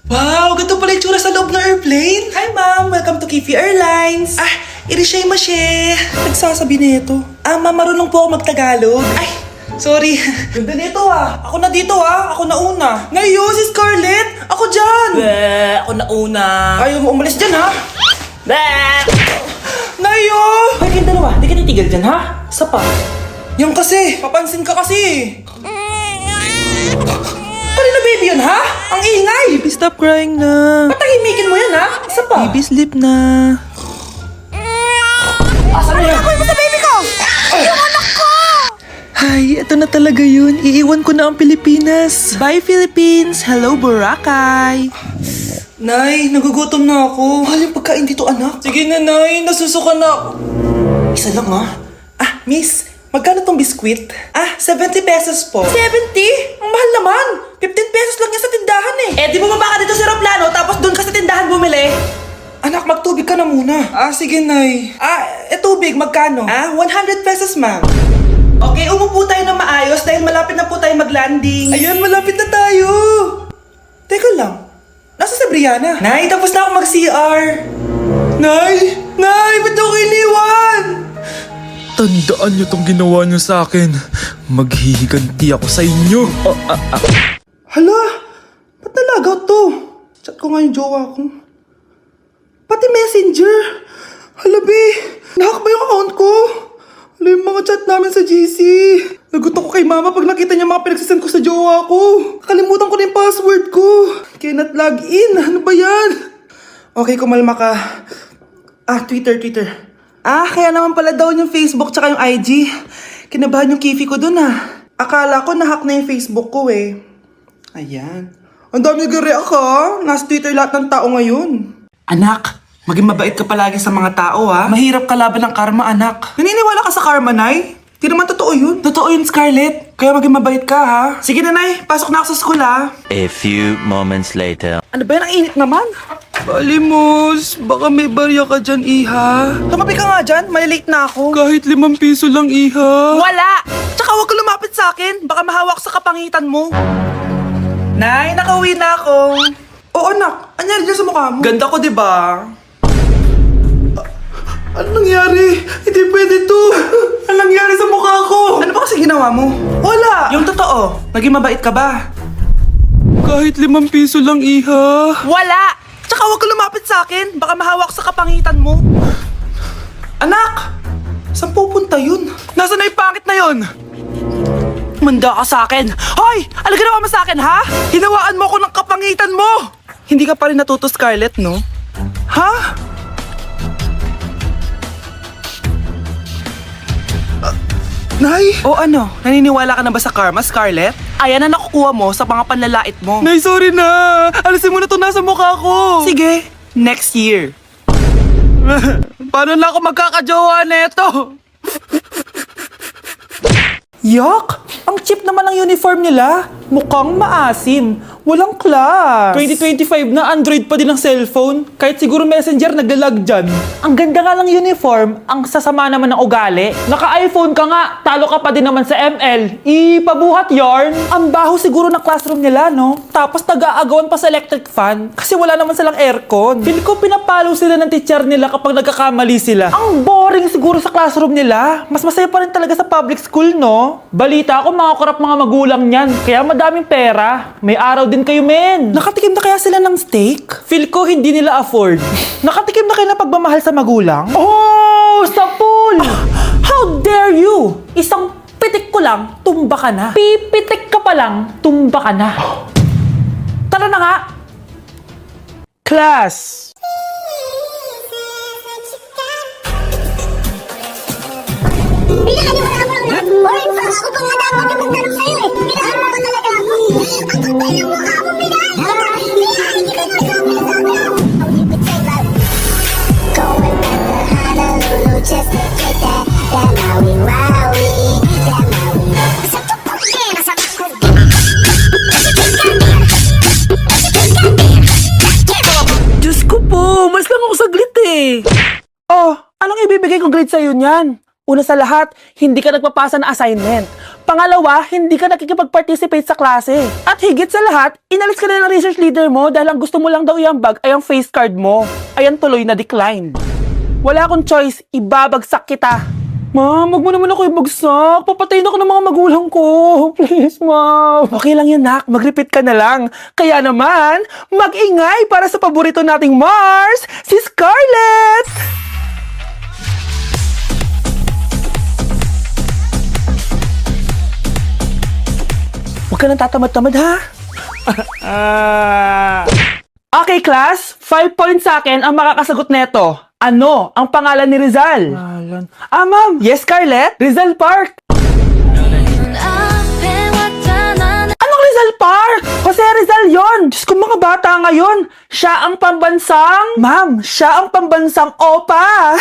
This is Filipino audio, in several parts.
Wow, ganito pala yung tsura sa loob ng airplane. Hi ma'am, welcome to Kifi Airlines. Irishay mashe. Nagsasabi nito. Ma'am, marunong po ako magtagalog. Ay, sorry. Ganda nito Ako na dito Ako na una. Ngayon, si Scarlett. Ako dyan. Ako na una. Ayaw mo umalis dyan Nayo! Hoy, kayong dalawa, di ka titigil dyan, ha? Isa pa. Yung kasi, papansin ka kasi. Kanina baby yun, ha? Ang ingay! Baby, stop crying na. Patahimikin mo yan, ha? Isa pa. Baby, sleep na. Asan na yan? Ako mo sa baby ko! Yung anak ko! Ay, ito na talaga yun. Iiwan ko na ang Pilipinas. Bye, Philippines! Hello, Boracay! Nay, nagugutom na ako. Mahal yung pagkain dito, anak. Sige na, Nay. Nasusuka na ako. Isa lang, miss. Magkano tong biskwit? 70 pesos po. 70? Ang mahal naman. 15 pesos lang yan sa tindahan Di bumaba ka dito sa aeroplano, tapos doon ka sa tindahan bumili. Anak, magtubig ka na muna. Sige, Nay. Tubig, magkano? 100 pesos, ma'am. Okay, umupo tayo na maayos dahil malapit na po tayo mag-landing. Ayun, malapit na tayo. Teka lang. Nasa si Brianna? Nay, tapos na ako mag-CR. Nay! Nay! Ba't ako iniwan? Tandaan niyo tong ginawa niyo sa akin. Maghihiganti ako sa inyo. Hala! Ba't nalagaw to? Chat ko nga yung jowa ko. Pati messenger. Hala, be. Nahack ba yung account ko? Hala, yung mga chat namin sa GC. Nagutot ko kay mama pag nakita niya mga pinagsasend ko sa jowa ko. Nakalimutan ko na yung password ko. Cannot log in. Ano ba yan? Okay, kumalma ka. Twitter. Kaya naman pala daw yung Facebook tsaka yung IG. Kinabahan yung Kifi ko dun Akala ko nahack na yung Facebook ko Ayan. Ang dami nag-react Nasa Twitter lahat ng tao ngayon. Anak, maging mabait ka palagi sa mga tao Mahirap kalaban ng karma, anak. Naniniwala ka sa karma, Nay? Di naman totoo yun. Totoo yun, Scarlett. Kaya maging mabait ka, Sige na, Nay. Pasok na ako sa school, A few moments later. Ano ba yan? Ang init naman. Balimos, baka may barya ka dyan, Iha. Tumabi ka nga dyan. Malilate na ako. Kahit 5 piso lang, Iha. Wala! Tsaka huwag ka lumapit sa akin. Baka mahawak sa kapangitan mo. Nay, nakauwi na ako. Oo, anak. Anyari dyan sa mukha mo? Ganda ko, diba? Ano nangyari? Hindi pwede to. Ano nangyari sa mukha ko? Ano ba kasi ginawa mo? Wala! Yung totoo, naging mabait ka ba? Kahit 5 piso lang, Iha. Wala! Tsaka huwag ka lumapit sa akin. Baka mahawak sa kapangitan mo. Anak! Saan pupunta yun? Nasaan na yung pangit na yun? Manda ka sa akin. Hoy! Ano ginawa mo sa akin, ha? Hinawaan mo ako ng kapangitan mo! Hindi ka pa rin natuto, Scarlett, no? Ha? Nay! O ano? Naniniwala ka na ba sa karma, Scarlett? Ayan na nakukuha mo sa mga panlalait mo. Nay, sorry na. Alisin mo na to nasa mukha ko. Sige, next year. Paano na ako magkakajowa neto? Yak! Ang cheap naman ng uniform nila. Mukhang maasim. Walang class. 2025 na Android pa din ang cellphone. Kahit siguro Messenger naglalag dyan. Ang ganda nga ng uniform, ang sasama naman ng ugali. Naka-iPhone ka nga, talo ka pa din naman sa ML. Ipabuhat yarn. Ang baho siguro ng classroom nila, no? Tapos nag-aagawan pa sa electric fan kasi wala naman silang aircon. Feel ko pinapalo sila ng teacher nila kapag nagkakamali sila. Ang boring siguro sa classroom nila. Mas masaya pa rin talaga sa public school, no? Balita ko mga korap mga magulang niyan, kaya madaming pera. May araw din kayo, men. Nakatikim na kaya sila ng steak? Feel ko hindi nila afford. Nakatikim na kayo ng pagmamahal sa magulang? Oh, sa pool! How dare you! Isang pitik ko lang, tumba ka na. Pipitik ka pa lang, tumba ka na. Tara na nga! Class! Good morning, Fox. Ako pa nga dapat yung magtanong sa'yo Pinahan mo ko talaga ako. Ang kapal ng mukha mo, Pinay! Pinay! Hindi ka na sabi. Oh, you could say that. Going back to Honolulu just to get that Maui Wowie. That Maui. Sa tuktok yan, sa tuktok. Diyos ko po, mas lang ako saglit Oh, anong ibibigay kong grade sa'yo niyan? Una sa lahat, hindi ka nagpapasa ng assignment. Pangalawa, hindi ka nakikipag-participate sa klase. At higit sa lahat, inalis ka na ng research leader mo dahil ang gusto mo lang daw iambag ay ang face card mo. Ayan tuloy na decline. Wala akong choice, ibabagsak kita. Ma'am, wag mo naman ako ibagsak. Papatayin ako ng mga magulang ko. Please, ma'am. Okay lang yan, nak. Mag-repeat ka na lang. Kaya naman, mag-ingay para sa paborito nating Mars, si Scarlett! Huwag ka nang tatamad-tamad, ha? Okay, class. 5 points sa akin ang makakasagot neto. Ano ang pangalan ni Rizal? Ma'am. Yes, Scarlett? Rizal Park. Anong Rizal Park? Jose Rizal yon. Diyos ko, mga bata ngayon. Siya ang pambansang... Ma'am, siya ang pambansang opa.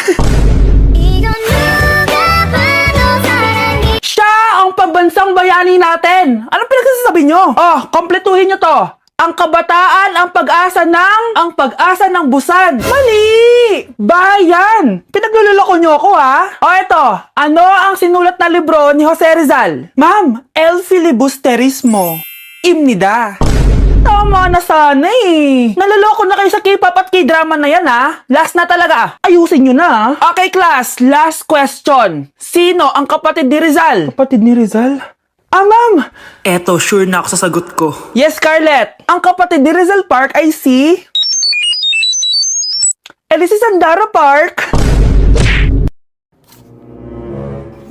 Siya ang pambansang bayani natin. Anong pinagsasabi nyo? Oh, kompletuhin nyo to. Ang kabataan, ang pag-asa ng busan. Mali! Bayan! Pinagluloko nyo ako, ha? O eto, ano ang sinulat na libro ni Jose Rizal? Ma'am, El Filibusterismo. Imnida. Tama na sana eh. Nalaloko na kayo sa K-pop at K-drama na yan, ha? Last na talaga. Ayusin nyo na. Okay, class. Last question. Sino ang kapatid ni Rizal? Kapatid ni Rizal? Ma'am! Eto, sure na ako sa sagot ko. Yes, Scarlett. Ang kapatid ni Rizal Park ay si... si Sandara Park.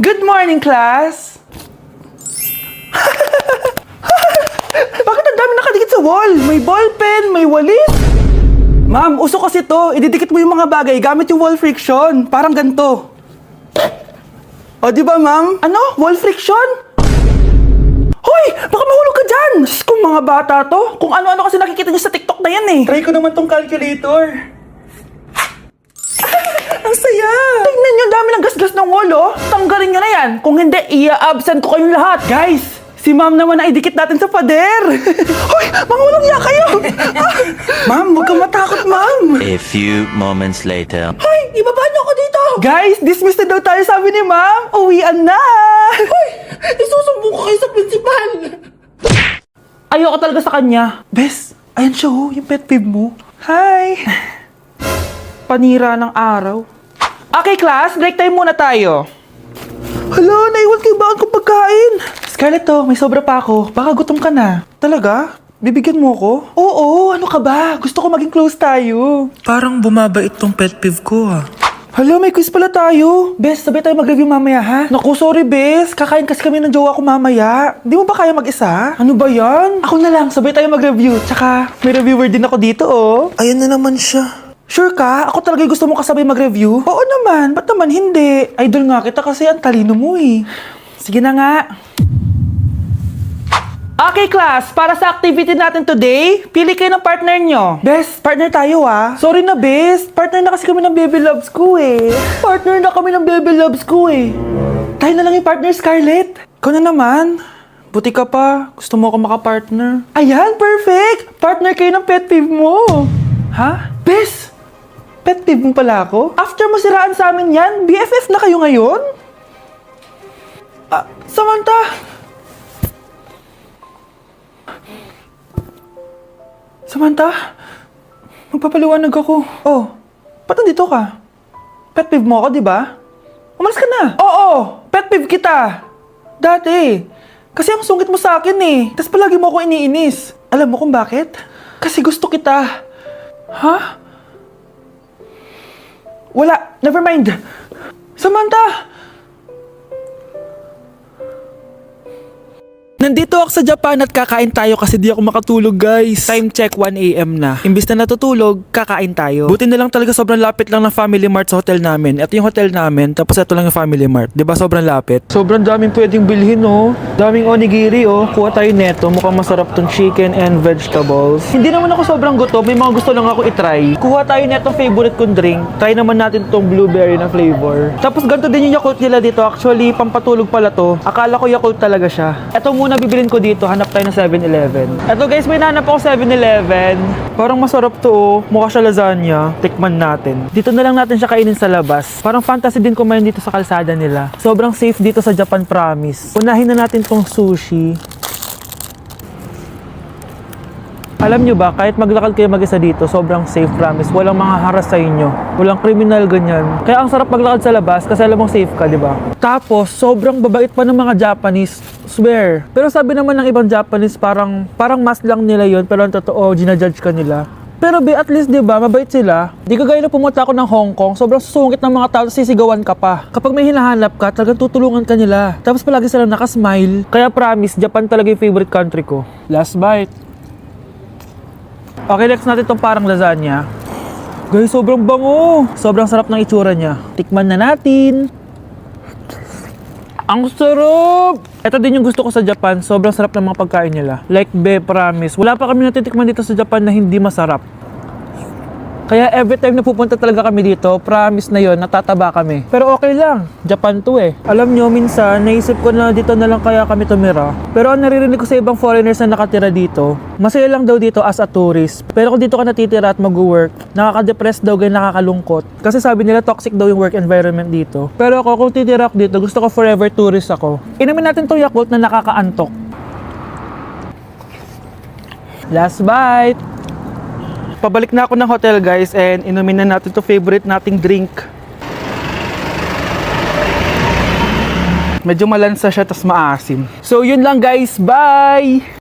Good morning, class. Bakit ang dami nakadikit sa wall? May ballpen, may walis. Ma'am, uso kasi to. Ididikit mo yung mga bagay gamit yung wall friction. Parang ganito. O, di ba, ma'am? Ano? Wall friction? Hoy! Baka mahulog ka dyan! Diyos ko, mga bata to. Kung ano-ano kasi nakikita niyo sa TikTok na yan eh. Try ko naman tong calculator. Ang saya! Tingnan niyo, dami ng gasgas ng wall, oh. Tanggalin niyo na yan. Kung hindi, i-absent ko kayong lahat. Guys, si ma'am naman ang idikit natin sa pader. Hoy! Mangulong niya kayo! Ma'am, huwag kang matakot, ma'am. A few moments later. Hoy! Ibaba niyo ako dito! Guys, dismissed na daw tayo, sabi ni ma'am. Uwian na! Hoy! Isusumbong ko kayo sa principal! Ayoko talaga sa kanya. Bes, ayan siya, oh, yung pet peeve mo. Hi! Panira ng araw. Okay, class, break time muna tayo. Hala, naiwan ko yung baon kong pagkain. Scarlett, to, may sobra pa ako. Baka gutom ka na. Talaga? Bibigyan mo ko? Oo, ano ka ba? Gusto ko maging close tayo. Parang bumabait tong pet peeve ko, ah. Hala, may quiz pala tayo. Bes, sabay tayo mag-review mamaya, ha? Naku, sorry, Bes. Kakain kasi kami ng jowa ko mamaya. Di mo ba kaya mag-isa? Ano ba yan? Ako na lang, sabay tayo mag-review. Tsaka, may reviewer din ako dito, oh. Ayan na naman siya. Sure ka? Ako talaga yung gusto mo kasabay mag-review? Oo naman. Ba't naman hindi? Idol nga kita kasi ang talino mo, eh. Sige na nga. Okay, class. Para sa activity natin today, pili kayo ng partner nyo. Best, partner tayo, ah. Sorry na, best. Partner na kasi kami ng baby loves ko, eh. Partner na kami ng baby loves ko, eh. Tayo na lang yung partner, Scarlett. Ikaw na naman. Buti ka pa. Gusto mo ako makapartner. Ayan, perfect. Partner kayo ng pet peeve mo. Ha? Best, pet peeve mo pala ako? After mo siraan sa amin yan, BFF na kayo ngayon? Samantha. Samantha, magpapaliwanag ako. Oh, ba't nandito ka? Pet peeve mo ako, di ba? Umalis ka na. Oo, pet peeve kita. Dati. Kasi ang sungit mo sa akin eh. Tapos palagi mo ako iniinis. Alam mo kung bakit? Kasi gusto kita. Ha? Wala, never mind. Samantha! Nandito ako sa Japan at kakain tayo kasi di ako makatulog, guys. Time check, 1 AM na. Imbis na natutulog, kakain tayo. Buti na lang talaga sobrang lapit lang ng Family Mart sa hotel namin. Ito yung hotel namin, tapos ito lang yung Family Mart. Diba sobrang lapit? Sobrang daming pwedeng bilhin, oh. Daming onigiri, oh. Kuha tayo neto. Mukhang masarap tong chicken and vegetables. Hindi naman ako sobrang gutom. May mga gusto lang ako itry. Kuha tayo netong favorite kong drink. Try naman natin tong blueberry na flavor. Tapos ganito din yung Yakult nila dito. Actually, pampatulog pala to. Akala ko Yakult talaga siya. Ito muna muna bibilin ko dito. Hanap tayo ng 7-Eleven. Eto guys, may nahanap ako 7-Eleven. Parang masarap to oh. Mukha siya lasagna. Tikman natin. Dito na lang natin siya kainin sa labas. Parang fantasy din kumain dito sa kalsada nila. Sobrang safe dito sa Japan, promise. Unahin na natin tong sushi. Alam nyo ba, kahit maglakad kayo mag-isa dito, sobrang safe, promise. Walang mga haras sa inyo. Walang kriminal, ganyan. Kaya ang sarap maglakad sa labas kasi alam mong safe ka, di ba? Tapos, sobrang babait pa ng mga Japanese. Swear. Pero sabi naman ng ibang Japanese, parang mas lang nila yon, pero ang totoo, ginajudge ka nila. Pero at least, di ba, mabait sila. Di kagaya na pumunta ako ng Hong Kong, sobrang susungit ng mga tao, sisigawan ka pa. Kapag may hinahanap ka, talagang tutulungan ka nila. Tapos palagi sila nakasmile. Kaya promise, Japan talaga yung favorite country ko. Last bite. Okay, next natin itong parang lasagna. Guys, sobrang bango. Sobrang sarap ng itsura niya. Tikman na natin. Ang sarap! Ito din yung gusto ko sa Japan. Sobrang sarap ng mga pagkain nila. Like, promise. Wala pa kami natitikman dito sa Japan na hindi masarap. Kaya every time na pupunta talaga kami dito, promise na yon, natataba kami. Pero okay lang, Japan to eh. Alam nyo, minsan, naisip ko na dito na lang kaya kami tumira. Pero ang naririnig ko sa ibang foreigners na nakatira dito, masaya lang daw dito as a tourist. Pero kung dito ka natitira at mag-work, nakaka-depress daw, ganyan, nakakalungkot. Kasi sabi nila toxic daw yung work environment dito. Pero ako, kung titira ako dito, gusto ko forever tourist ako. Inumin natin tong Yakult na nakakaantok. Last bite! Pabalik na ako ng hotel guys and inumin na natin to favorite nating drink. Medyo malansa siya tas maasim. So yun lang guys, bye!